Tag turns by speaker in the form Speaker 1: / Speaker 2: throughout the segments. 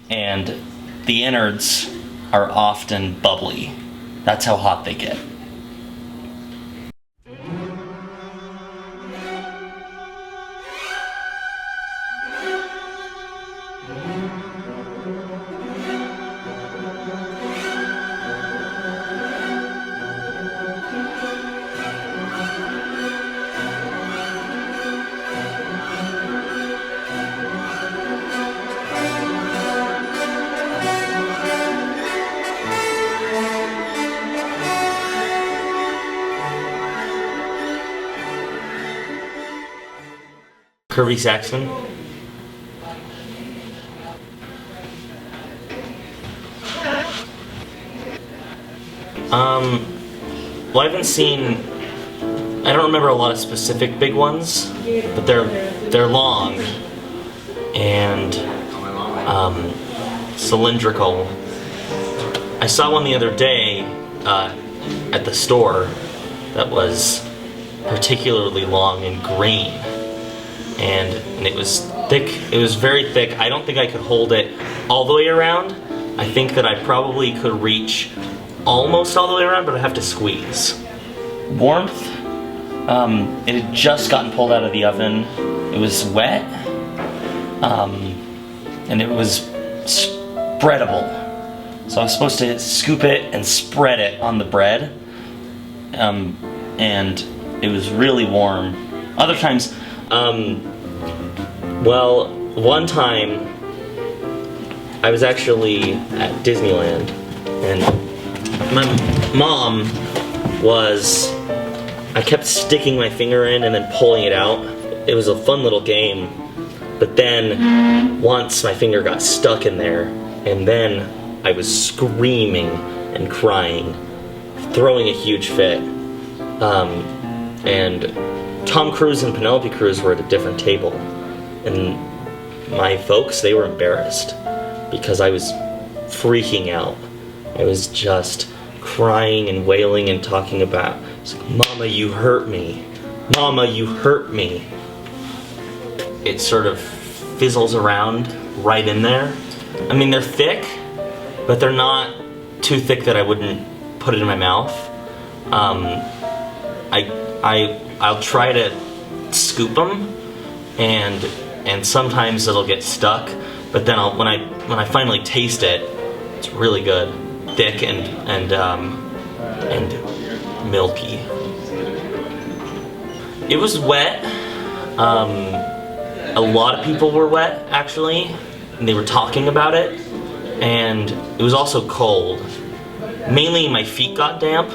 Speaker 1: and the innards are often bubbly. That's how hot they get. Kirby Saxon. Well, I haven't seen. I don't remember a lot of specific big ones, but they're long and cylindrical. I saw one the other day at the store that was particularly long and green. And it was thick. It was very thick. I don't think I could hold it all the way around. I think that I probably could reach almost all the way around, but I'd have to squeeze. Warmth. It had just gotten pulled out of the oven. It was wet. And it was spreadable. So I was supposed to scoop it and spread it on the bread. And it was really warm. Other times, well, one time I was actually at Disneyland and my mom I kept sticking my finger in and then pulling it out. It was a fun little game, but then once my finger got stuck in there and then I was screaming and crying, throwing a huge fit, and Tom Cruise and Penelope Cruz were at a different table, and my folks, they were embarrassed because I was freaking out. I was just crying and wailing and talking about, it's like, Mama, you hurt me. Mama, you hurt me. It sort of fizzles around right in there. I mean, they're thick, but they're not too thick that I wouldn't put it in my mouth. I'll try to scoop them, and sometimes it'll get stuck. But then when I finally taste it, it's really good, thick and milky. It was wet. A lot of people were wet actually, and they were talking about it. And it was also cold. Mainly my feet got damp,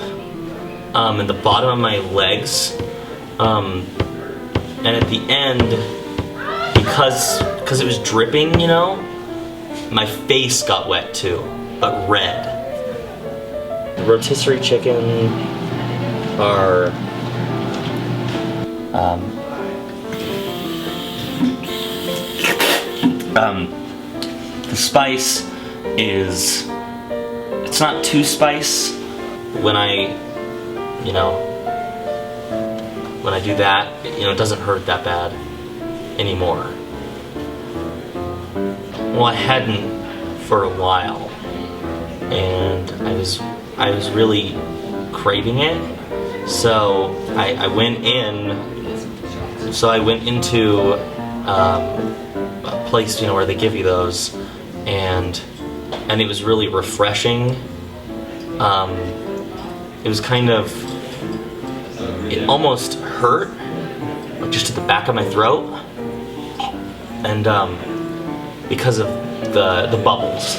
Speaker 1: and the bottom of my legs. And at the end, because it was dripping, you know, my face got wet too, but red. Rotisserie chicken are the spice is, it's not too spice. When I do that, it doesn't hurt that bad anymore. Well, I hadn't for a while, and I was really craving it. So I went into a place, where they give you those, and it was really refreshing. It was kind of, it almost hurt, like just at the back of my throat, and because of the bubbles.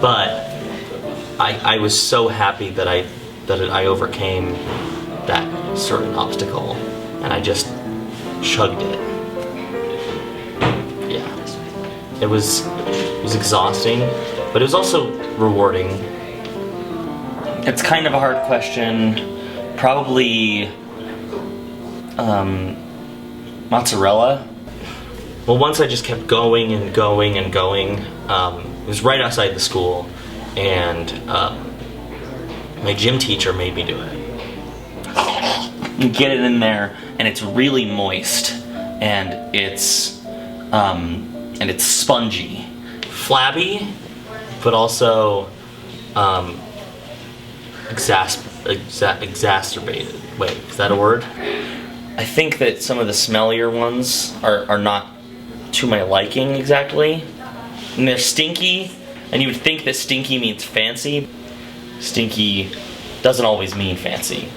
Speaker 1: But I was so happy that I overcame that certain obstacle, and I just chugged it. Yeah, it was exhausting, but it was also rewarding. It's kind of a hard question. Probably mozzarella. Well, once I just kept going and going and going. It was right outside the school, and my gym teacher made me do it. You get it in there, and it's really moist, and it's spongy, flabby, but also exacerbated. Wait, is that a word? I think that some of the smellier ones are not to my liking exactly. And they're stinky, and you would think that stinky means fancy. Stinky doesn't always mean fancy.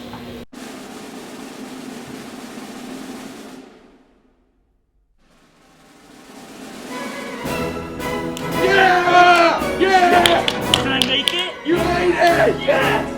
Speaker 2: Yeah! Yeah!
Speaker 1: Can I make it?
Speaker 2: You made it! Yes!